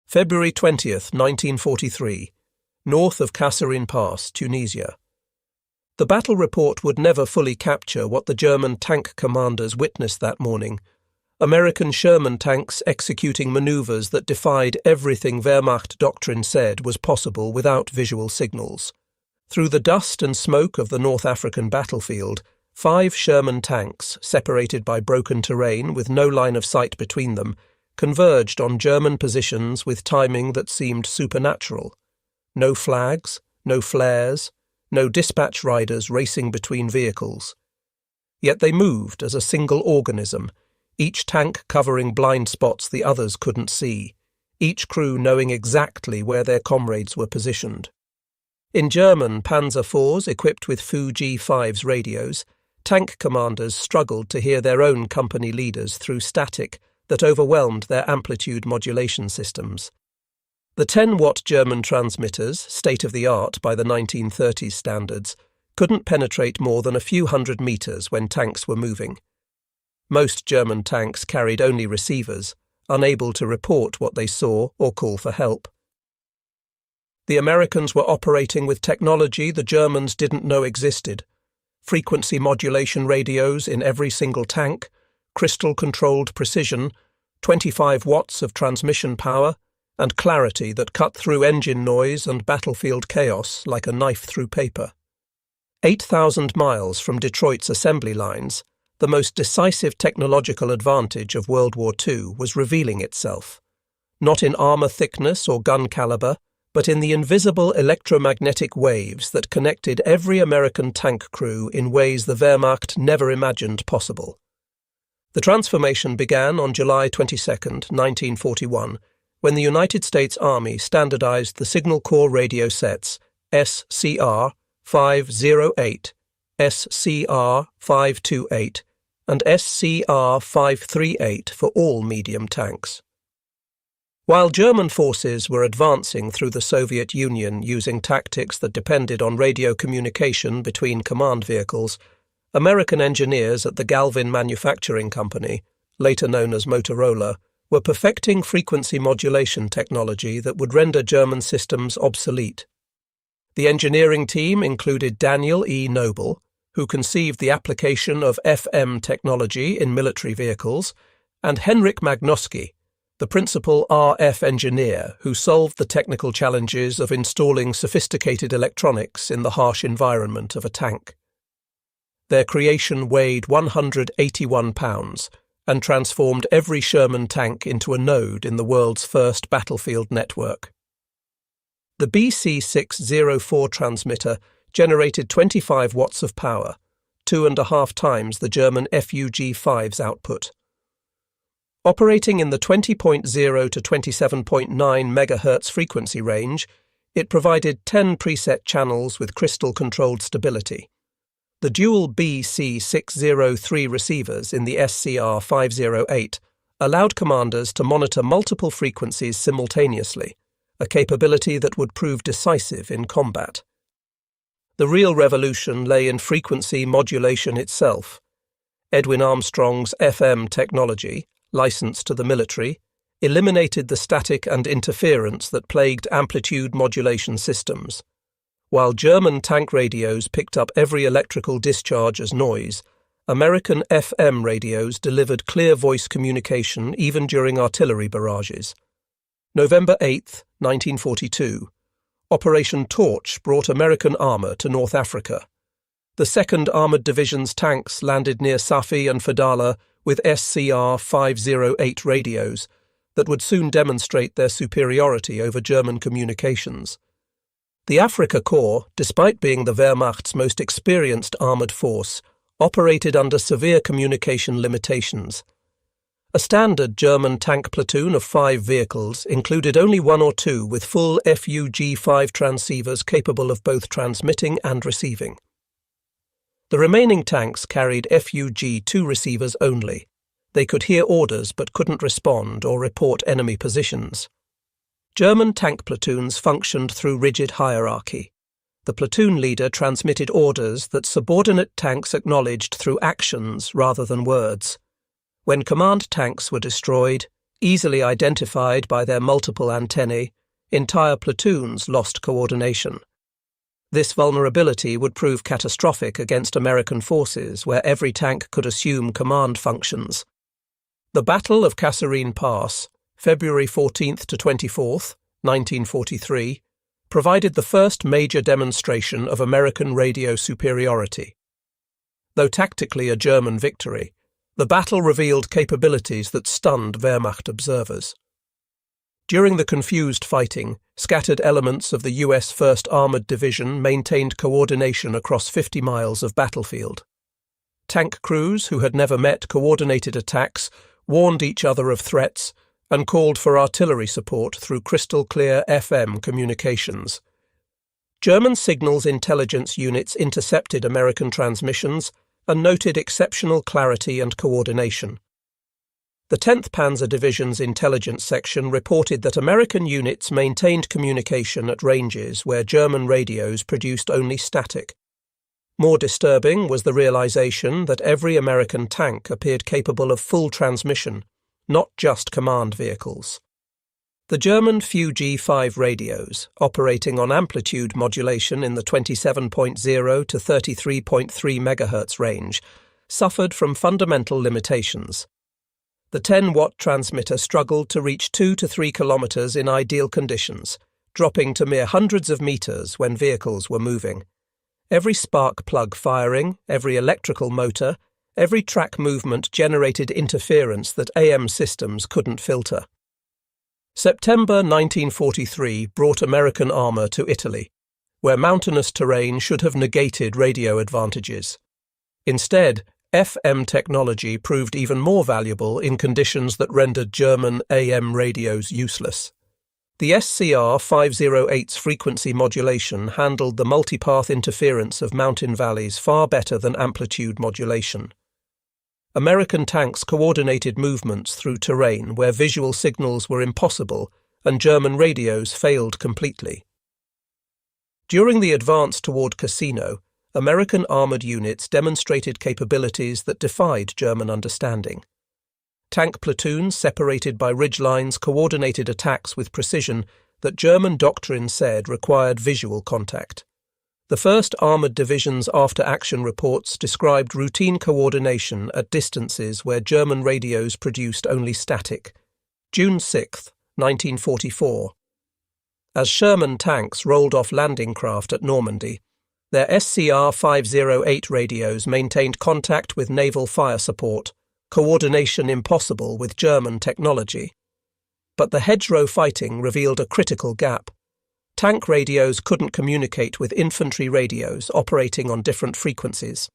February 20th, 1943, north of Kasserine Pass, Tunisia. The battle report would never fully capture what the German tank commanders witnessed that morning. American Sherman tanks executing maneuvers that defied everything Wehrmacht doctrine said was possible without visual signals. Through the dust and smoke of the North African battlefield, 5 Sherman tanks, separated by broken terrain with no line of sight between them, converged on German positions with timing that seemed supernatural. No flags, no flares, no dispatch riders racing between vehicles. Yet they moved as a single organism, each tank covering blind spots the others couldn't see, each crew knowing exactly where their comrades were positioned. In German Panzer IVs equipped with Fu G5's radios, tank commanders struggled to hear their own company leaders through static that overwhelmed their amplitude modulation systems. The 10-watt German transmitters, state-of-the-art by the 1930s standards, couldn't penetrate more than a few hundred meters when tanks were moving. Most German tanks carried only receivers, unable to report what they saw or call for help. The Americans were operating with technology the Germans didn't know existed. Frequency modulation radios in every single tank, crystal-controlled precision, 25 watts of transmission power, and clarity that cut through engine noise and battlefield chaos like a knife through paper. 8,000 miles from Detroit's assembly lines, the most decisive technological advantage of World War II was revealing itself, not in armor thickness or gun caliber, but in the invisible electromagnetic waves that connected every American tank crew in ways the Wehrmacht never imagined possible. The transformation began on July 22, 1941, when the United States Army standardized the Signal Corps radio sets SCR 508, SCR 528, and SCR 538 for all medium tanks. While German forces were advancing through the Soviet Union using tactics that depended on radio communication between command vehicles, American engineers at the Galvin Manufacturing Company, later known as Motorola, were perfecting frequency modulation technology that would render German systems obsolete. The engineering team included Daniel E. Noble, who conceived the application of FM technology in military vehicles, and Henryk Magnoski, the principal RF engineer who solved the technical challenges of installing sophisticated electronics in the harsh environment of a tank. Their creation weighed 181 pounds and transformed every Sherman tank into a node in the world's first battlefield network. The BC604 transmitter generated 25 watts of power, 2.5 times the German FUG-5's output. Operating in the 20.0 to 27.9 MHz frequency range, it provided 10 preset channels with crystal-controlled stability. The dual BC603 receivers in the SCR 508 allowed commanders to monitor multiple frequencies simultaneously, a capability that would prove decisive in combat. The real revolution lay in frequency modulation itself. Edwin Armstrong's FM technology, licensed to the military, eliminated the static and interference that plagued amplitude modulation systems. While German tank radios picked up every electrical discharge as noise, American FM radios delivered clear voice communication even during artillery barrages. November 8, 1942. Operation Torch brought American armor to North Africa. The 2nd Armored Division's tanks landed near Safi and Fadala with SCR 508 radios that would soon demonstrate their superiority over German communications. The Afrika Korps, despite being the Wehrmacht's most experienced armoured force, operated under severe communication limitations. A standard German tank platoon of 5 vehicles included only 1 or 2 with full FUG-5 transceivers capable of both transmitting and receiving. The remaining tanks carried FUG-2 receivers only. They could hear orders but couldn't respond or report enemy positions. German tank platoons functioned through rigid hierarchy. The platoon leader transmitted orders that subordinate tanks acknowledged through actions rather than words. When command tanks were destroyed, Easily identified by their multiple antennae, entire platoons lost coordination. This vulnerability would prove catastrophic against American forces where every tank could assume command functions. The Battle of Kasserine Pass, February 14th to 24th, 1943, provided the first major demonstration of American radio superiority. Though tactically a German victory, the battle revealed capabilities that stunned Wehrmacht observers. During the confused fighting, scattered elements of the U.S. 1st Armored Division maintained coordination across 50 miles of battlefield. Tank crews who had never met coordinated attacks warned each other of threats and called for artillery support through crystal-clear FM communications. German signals intelligence units intercepted American transmissions and noted exceptional clarity and coordination. The 10th Panzer Division's intelligence section reported that American units maintained communication at ranges where German radios produced only static. More disturbing was the realization that every American tank appeared capable of full transmission, not just command vehicles. The German Fu-G5 radios, operating on amplitude modulation in the 27.0 to 33.3 MHz range, suffered from fundamental limitations. The 10-watt transmitter struggled to reach 2 to 3 kilometers in ideal conditions, dropping to mere hundreds of meters when vehicles were moving. Every spark plug firing, every electrical motor, every track movement generated interference that AM systems couldn't filter. September 1943 brought American armour to Italy, where mountainous terrain should have negated radio advantages. Instead, FM technology proved even more valuable in conditions that rendered German AM radios useless. The SCR-508's frequency modulation handled the multipath interference of mountain valleys far better than amplitude modulation. American tanks coordinated movements through terrain where visual signals were impossible and German radios failed completely. During the advance toward Cassino, American armoured units demonstrated capabilities that defied German understanding. Tank platoons separated by ridgelines coordinated attacks with precision that German doctrine said required visual contact. The 1st Armoured Division's after-action reports described routine coordination at distances where German radios produced only static. June 6, 1944. As Sherman tanks rolled off landing craft at Normandy, their SCR-508 radios maintained contact with naval fire support, coordination impossible with German technology. But the hedgerow fighting revealed a critical gap. Tank radios couldn't communicate with infantry radios operating on different frequencies.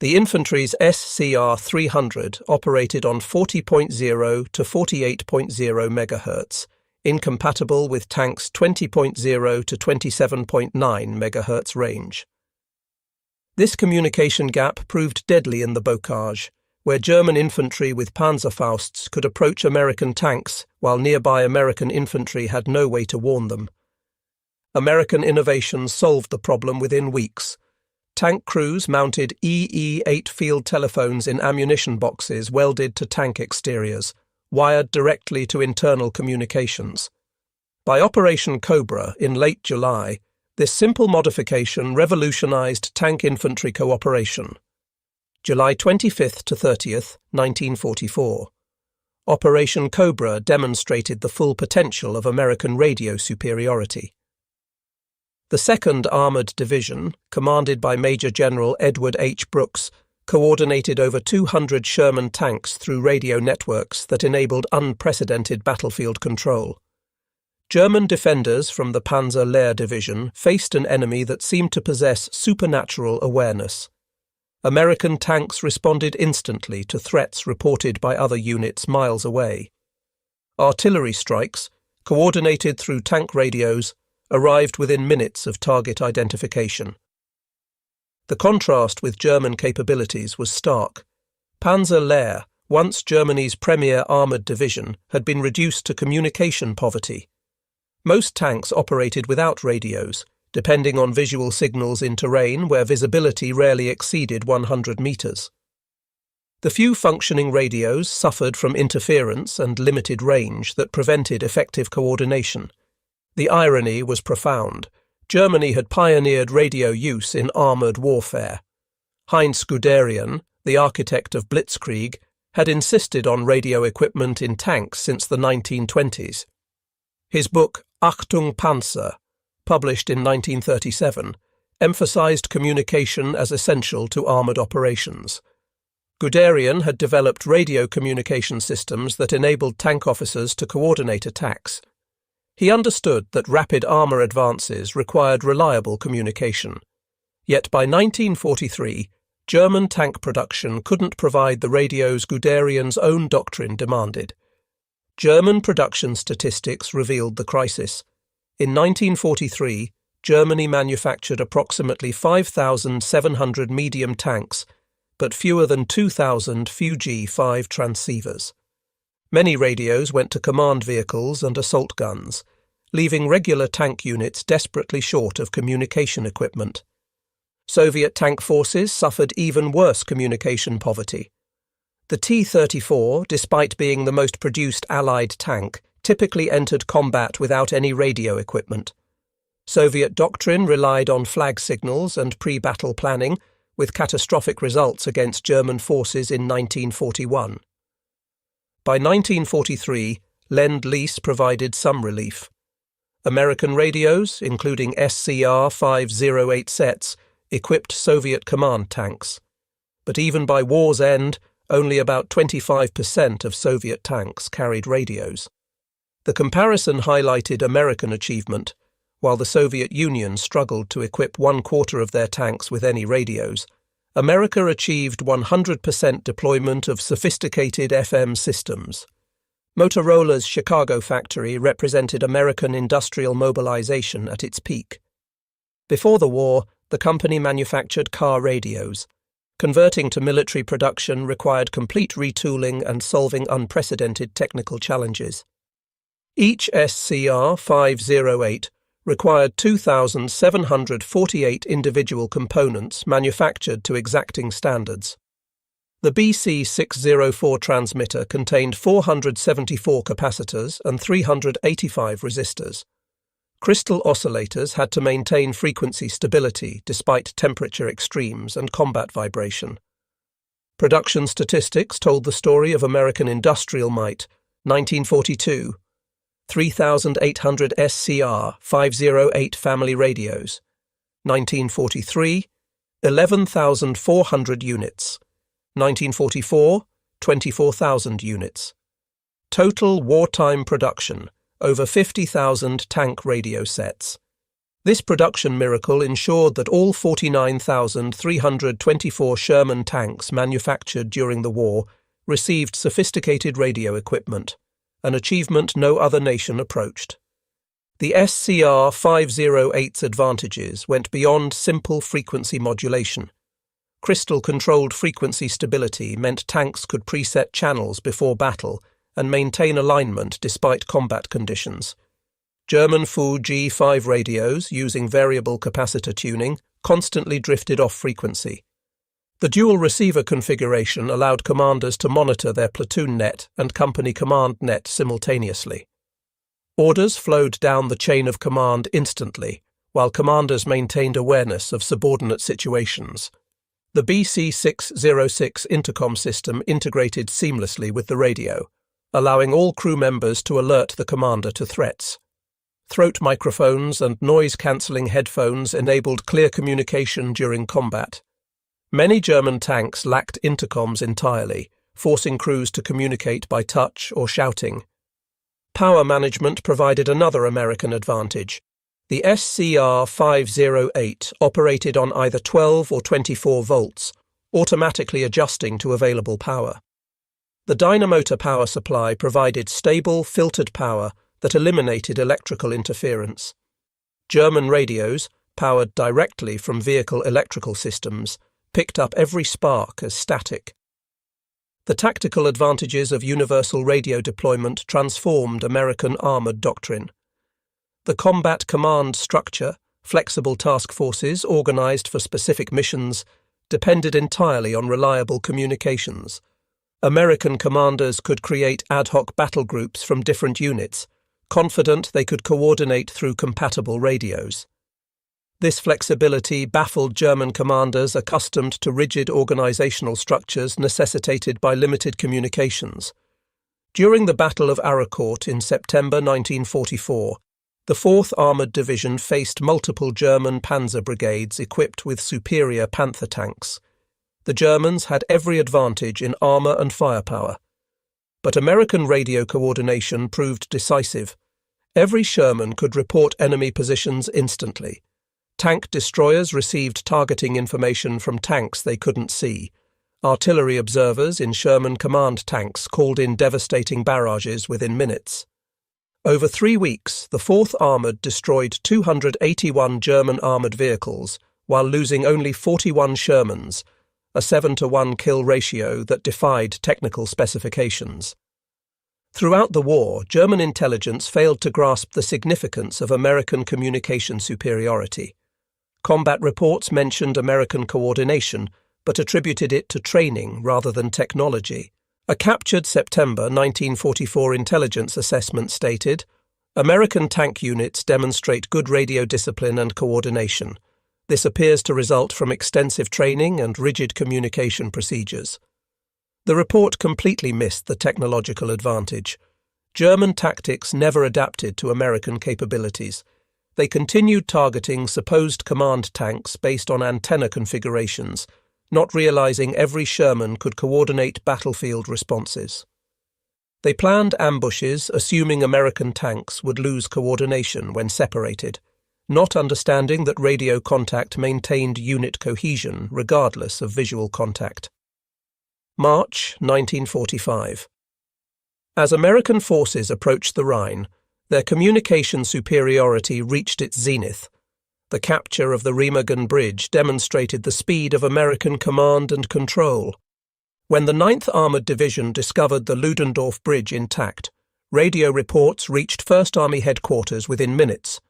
The infantry's SCR-300 operated on 40.0 to 48.0 MHz, incompatible with tanks' 20.0 to 27.9 MHz range. This communication gap proved deadly in the bocage, where German infantry with Panzerfausts could approach American tanks while nearby American infantry had no way to warn them. American innovations solved the problem within weeks. Tank crews mounted EE-8 field telephones in ammunition boxes welded to tank exteriors, wired directly to internal communications. By Operation Cobra in late July, this simple modification revolutionized tank infantry cooperation. July 25th to 30th, 1944. Operation Cobra demonstrated the full potential of American radio superiority. The 2nd Armoured Division, commanded by Major General Edward H. Brooks, coordinated over 200 Sherman tanks through radio networks that enabled unprecedented battlefield control. German defenders from the Panzer Lehr Division faced an enemy that seemed to possess supernatural awareness. American tanks responded instantly to threats reported by other units miles away. Artillery strikes, coordinated through tank radios, arrived within minutes of target identification. The contrast with German capabilities was stark. Panzer Lehr, once Germany's premier armoured division, had been reduced to communication poverty. Most tanks operated without radios, depending on visual signals in terrain where visibility rarely exceeded 100 metres. The few functioning radios suffered from interference and limited range that prevented effective coordination. The irony was profound. Germany had pioneered radio use in armoured warfare. Heinz Guderian, the architect of Blitzkrieg, had insisted on radio equipment in tanks since the 1920s. His book Achtung Panzer, published in 1937, emphasized communication as essential to armoured operations. Guderian had developed radio communication systems that enabled tank officers to coordinate attacks. He understood that rapid armour advances required reliable communication. Yet by 1943, German tank production couldn't provide the radios Guderian's own doctrine demanded. German production statistics revealed the crisis. In 1943, Germany manufactured approximately 5,700 medium tanks, but fewer than 2,000 Fuji-5 transceivers. Many radios went to command vehicles and assault guns, leaving regular tank units desperately short of communication equipment. Soviet tank forces suffered even worse communication poverty. The T-34, despite being the most produced Allied tank, typically entered combat without any radio equipment. Soviet doctrine relied on flag signals and pre-battle planning, with catastrophic results against German forces in 1941. By 1943, Lend-Lease provided some relief. American radios, including SCR 508 sets, equipped Soviet command tanks. But even by war's end, only about 25% of Soviet tanks carried radios. The comparison highlighted American achievement. While the Soviet Union struggled to equip 1/4 of their tanks with any radios, America achieved 100% deployment of sophisticated FM systems. Motorola's Chicago factory represented American industrial mobilization at its peak. Before the war, the company manufactured car radios. Converting to military production required complete retooling and solving unprecedented technical challenges. Each SCR 508 required 2,748 individual components manufactured to exacting standards. The BC604 transmitter contained 474 capacitors and 385 resistors. Crystal oscillators had to maintain frequency stability despite temperature extremes and combat vibration. Production statistics told the story of American industrial might. 1942, 3,800 SCR 508 family radios. 1943, 11,400 units. 1944, 24,000 units. Total wartime production, over 50,000 tank radio sets. This production miracle ensured that all 49,324 Sherman tanks manufactured during the war received sophisticated radio equipment, an achievement no other nation approached. The SCR 508's advantages went beyond simple frequency modulation. Crystal-controlled frequency stability meant tanks could preset channels before battle and maintain alignment despite combat conditions. German Fuji-5 radios, using variable capacitor tuning, constantly drifted off frequency. The dual receiver configuration allowed commanders to monitor their platoon net and company command net simultaneously. Orders flowed down the chain of command instantly, while commanders maintained awareness of subordinate situations. The BC606 intercom system integrated seamlessly with the radio, allowing all crew members to alert the commander to threats. Throat microphones and noise-cancelling headphones enabled clear communication during combat. Many German tanks lacked intercoms entirely, forcing crews to communicate by touch or shouting. Power management provided another American advantage. The SCR 508 operated on either 12 or 24 volts, automatically adjusting to available power. The dynamotor power supply provided stable, filtered power that eliminated electrical interference. German radios, powered directly from vehicle electrical systems, picked up every spark as static. The tactical advantages of universal radio deployment transformed American armoured doctrine. The combat command structure, flexible task forces organised for specific missions, depended entirely on reliable communications, American commanders could create ad hoc battle groups from different units, confident they could coordinate through compatible radios. This flexibility baffled German commanders accustomed to rigid organizational structures necessitated by limited communications. During the Battle of Araucourt in September 1944, the 4th Armoured Division faced multiple German Panzer brigades equipped with superior Panther tanks. The Germans had every advantage in armour and firepower. But American radio coordination proved decisive. Every Sherman could report enemy positions instantly. Tank destroyers received targeting information from tanks they couldn't see. Artillery observers in Sherman command tanks called in devastating barrages within minutes. Over 3 weeks, the 4th Armoured destroyed 281 German armoured vehicles, while losing only 41 Shermans, a 7-to-1 kill ratio that defied technical specifications. Throughout the war, German intelligence failed to grasp the significance of American communication superiority. Combat reports mentioned American coordination, but attributed it to training rather than technology. A captured September 1944 intelligence assessment stated, "American tank units demonstrate good radio discipline and coordination. This appears to result from extensive training and rigid communication procedures." The report completely missed the technological advantage. German tactics never adapted to American capabilities. They continued targeting supposed command tanks based on antenna configurations, not realizing every Sherman could coordinate battlefield responses. They planned ambushes assuming American tanks would lose coordination when separated, not understanding that radio contact maintained unit cohesion regardless of visual contact. March 1945. As American forces approached the Rhine, their communication superiority reached its zenith. The capture of the Remagen Bridge demonstrated the speed of American command and control. When the 9th Armoured Division discovered the Ludendorff Bridge intact, radio reports reached 1st Army headquarters within minutes.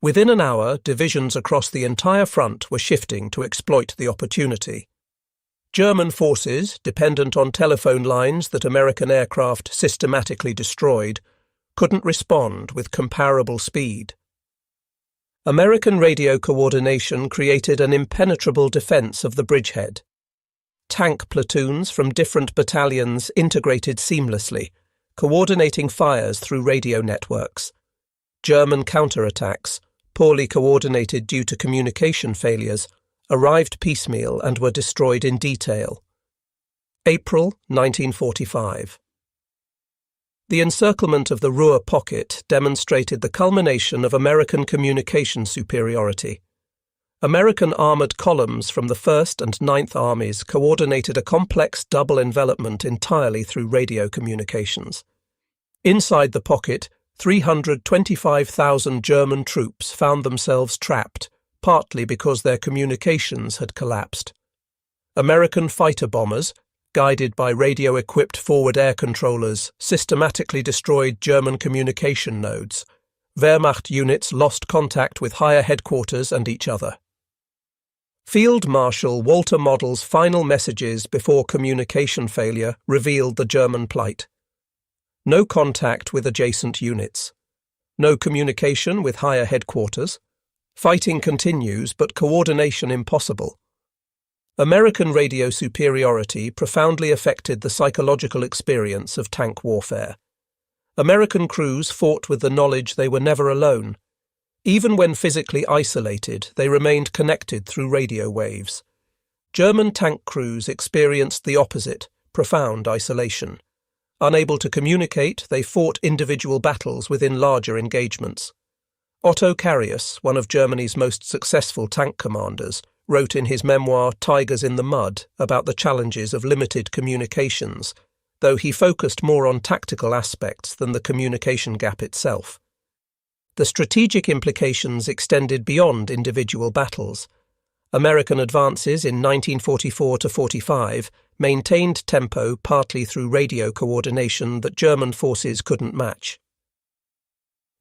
Within an hour, divisions across the entire front were shifting to exploit the opportunity. German forces, dependent on telephone lines that American aircraft systematically destroyed, couldn't respond with comparable speed. American radio coordination created an impenetrable defense of the bridgehead. Tank platoons from different battalions integrated seamlessly, coordinating fires through radio networks. German counterattacks, poorly coordinated due to communication failures, arrived piecemeal and were destroyed in detail. April 1945. The encirclement of the Ruhr pocket demonstrated the culmination of American communication superiority. American armoured columns from the 1st and 9th Armies coordinated a complex double envelopment entirely through radio communications. Inside the pocket, 325,000 German troops found themselves trapped, partly because their communications had collapsed. American fighter bombers, guided by radio-equipped forward air controllers, systematically destroyed German communication nodes. Wehrmacht units lost contact with higher headquarters and each other. Field Marshal Walter Model's final messages before communication failure revealed the German plight. No contact with adjacent units. No communication with higher headquarters. Fighting continues, but coordination impossible. American radio superiority profoundly affected the psychological experience of tank warfare. American crews fought with the knowledge they were never alone. Even when physically isolated, they remained connected through radio waves. German tank crews experienced the opposite, profound isolation. Unable to communicate, they fought individual battles within larger engagements. Otto Carius, one of Germany's most successful tank commanders, wrote in his memoir Tigers in the Mud about the challenges of limited communications, though he focused more on tactical aspects than the communication gap itself. The strategic implications extended beyond individual battles. American advances in 1944–45 maintained tempo partly through radio coordination that German forces couldn't match.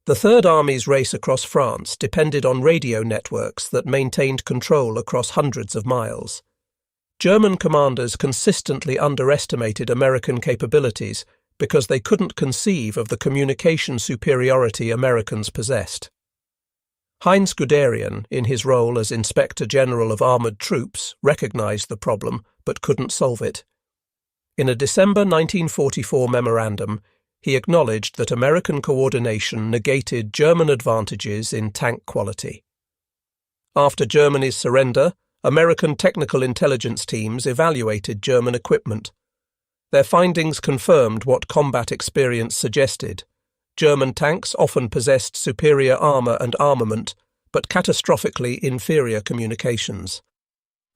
The Third Army's race across France depended on radio networks that maintained control across hundreds of miles. German commanders consistently underestimated American capabilities because they couldn't conceive of the communication superiority Americans possessed. Heinz Guderian, in his role as Inspector General of Armoured Troops, recognized the problem but couldn't solve it. In a December 1944 memorandum, he acknowledged that American coordination negated German advantages in tank quality. After Germany's surrender, American technical intelligence teams evaluated German equipment. Their findings confirmed what combat experience suggested. German tanks often possessed superior armour and armament, but catastrophically inferior communications.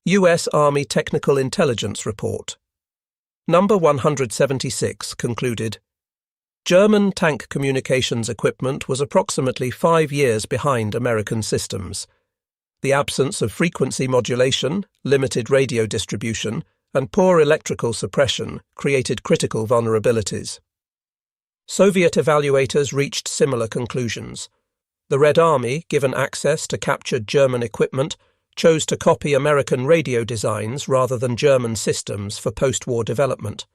U.S. Army Technical Intelligence Report. Number 176 concluded, German tank communications equipment was approximately 5 years behind American systems. The absence of frequency modulation, limited radio distribution, and poor electrical suppression created critical vulnerabilities. Soviet evaluators reached similar conclusions. The Red Army, given access to captured German equipment, chose to copy American radio designs rather than German systems for post-war development.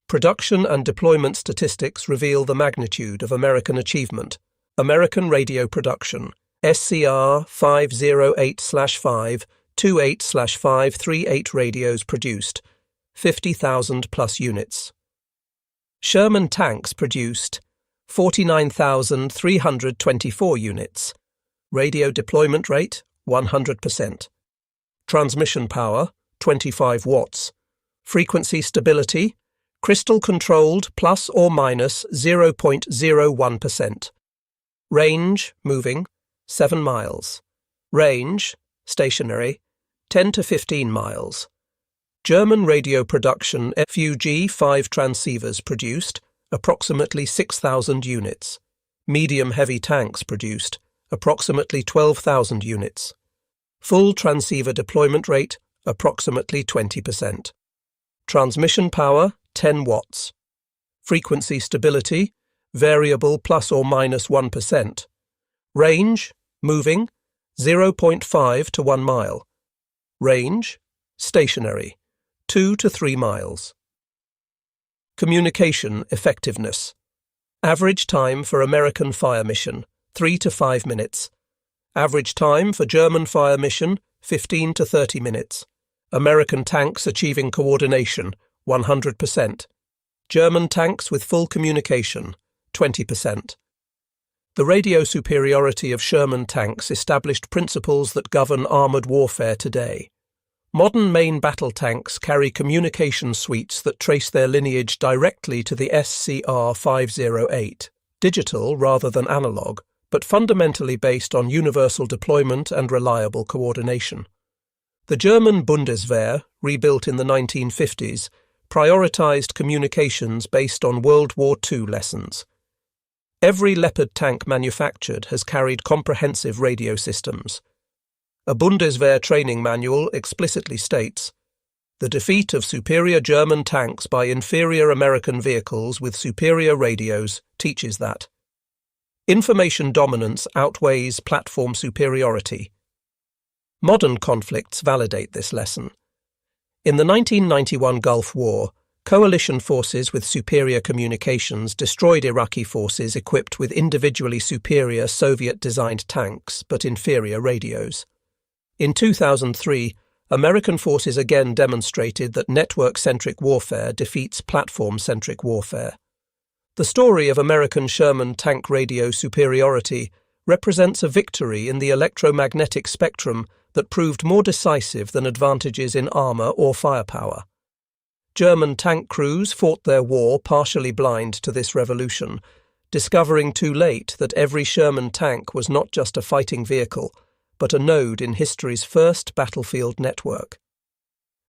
Production and deployment statistics reveal the magnitude of American achievement. American radio production, SCR 508/5, 28/538 radios produced, 50,000 plus units. Sherman tanks produced 49,324 units. Radio deployment rate, 100%. Transmission power, 25 watts. Frequency stability, crystal controlled plus or minus 0.01%. Range, moving, 7 miles. Range, stationary, 10 to 15 miles. German radio production FUG-5 transceivers produced, approximately 6,000 units. Medium-heavy tanks produced, approximately 12,000 units. Full transceiver deployment rate, approximately 20%. Transmission power, 10 watts. Frequency stability, variable plus or minus 1%. Range, moving, 0.5 to 1 mile. Range, stationary, 2 to 3 miles. Communication effectiveness. Average time for American fire mission, 3 to 5 minutes. Average time for German fire mission, 15 to 30 minutes. American tanks achieving coordination, 100%. German tanks with full communication, 20%. The radio superiority of Sherman tanks established principles that govern armoured warfare today. Modern main battle tanks carry communication suites that trace their lineage directly to the SCR 508, digital rather than analogue, but fundamentally based on universal deployment and reliable coordination. The German Bundeswehr, rebuilt in the 1950s, prioritized communications based on World War II lessons. Every Leopard tank manufactured has carried comprehensive radio systems. A Bundeswehr training manual explicitly states, "The defeat of superior German tanks by inferior American vehicles with superior radios teaches that. Information dominance outweighs platform superiority." Modern conflicts validate this lesson. In the 1991 Gulf War, coalition forces with superior communications destroyed Iraqi forces equipped with individually superior Soviet-designed tanks but inferior radios. In 2003, American forces again demonstrated that network-centric warfare defeats platform-centric warfare. The story of American Sherman tank radio superiority represents a victory in the electromagnetic spectrum that proved more decisive than advantages in armour or firepower. German tank crews fought their war partially blind to this revolution, discovering too late that every Sherman tank was not just a fighting vehicle, but a node in history's first battlefield network.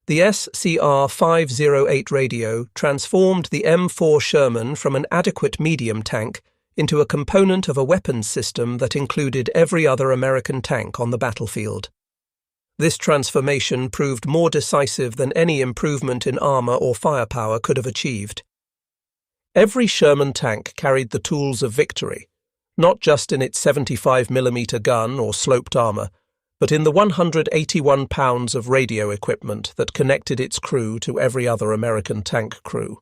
The SCR 508 radio transformed the M4 Sherman from an adequate medium tank into a component of a weapons system that included every other American tank on the battlefield. This transformation proved more decisive than any improvement in armour or firepower could have achieved. Every Sherman tank carried the tools of victory, not just in its 75mm gun or sloped armour, but in the 181 pounds of radio equipment that connected its crew to every other American tank crew.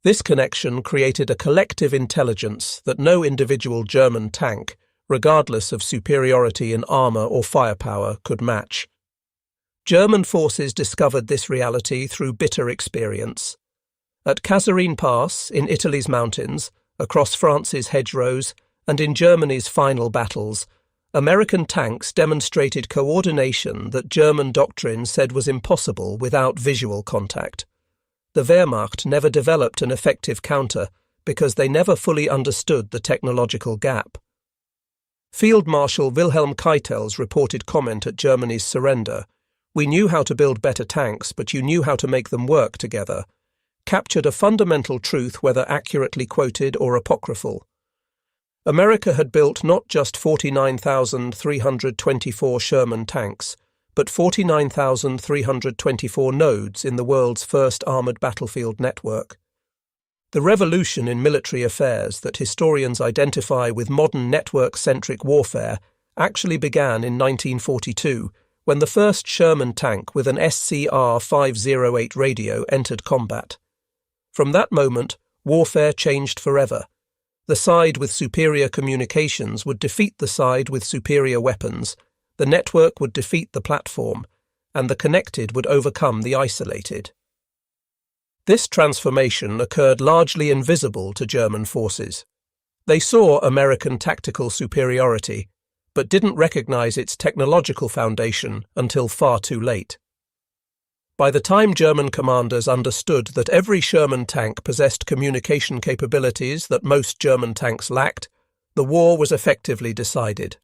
This connection created a collective intelligence that no individual German tank, regardless of superiority in armour or firepower, could match. German forces discovered this reality through bitter experience. At Kasserine Pass, in Italy's mountains, across France's hedgerows, and in Germany's final battles, American tanks demonstrated coordination that German doctrine said was impossible without visual contact. The Wehrmacht never developed an effective counter because they never fully understood the technological gap. Field Marshal Wilhelm Keitel's reported comment at Germany's surrender, "We knew how to build better tanks, but you knew how to make them work together," captured a fundamental truth, whether accurately quoted or apocryphal. America had built not just 49,324 Sherman tanks, but 49,324 nodes in the world's first armoured battlefield network. The revolution in military affairs that historians identify with modern network-centric warfare actually began in 1942, when the first Sherman tank with an SCR-508 radio entered combat. From that moment, warfare changed forever. The side with superior communications would defeat the side with superior weapons, the network would defeat the platform, and the connected would overcome the isolated. This transformation occurred largely invisible to German forces. They saw American tactical superiority, but didn't recognize its technological foundation until far too late. By the time German commanders understood that every Sherman tank possessed communication capabilities that most German tanks lacked, the war was effectively decided.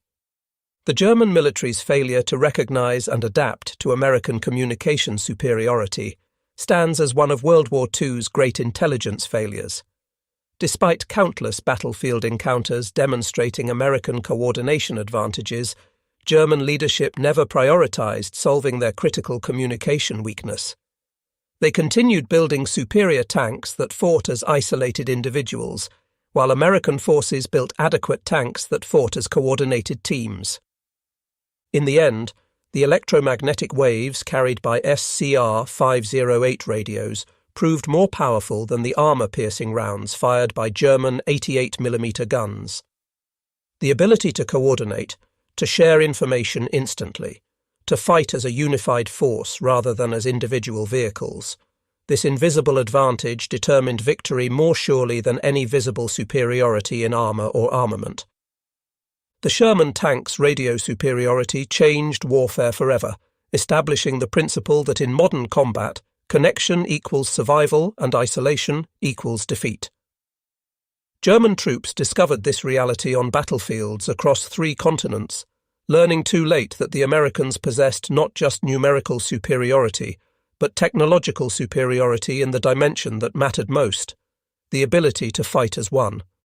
The German military's failure to recognize and adapt to American communication superiority stands as one of World War II's great intelligence failures. Despite countless battlefield encounters demonstrating American coordination advantages, German leadership never prioritized solving their critical communication weakness. They continued building superior tanks that fought as isolated individuals, while American forces built adequate tanks that fought as coordinated teams. In the end, the electromagnetic waves carried by SCR-508 radios proved more powerful than the armour-piercing rounds fired by German 88mm guns. The ability to coordinate, to share information instantly, to fight as a unified force rather than as individual vehicles. This invisible advantage determined victory more surely than any visible superiority in armour or armament. The Sherman tank's radio superiority changed warfare forever, establishing the principle that in modern combat, connection equals survival and isolation equals defeat. German troops discovered this reality on battlefields across 3 continents, learning too late that the Americans possessed not just numerical superiority, but technological superiority in the dimension that mattered most, the ability to fight as one.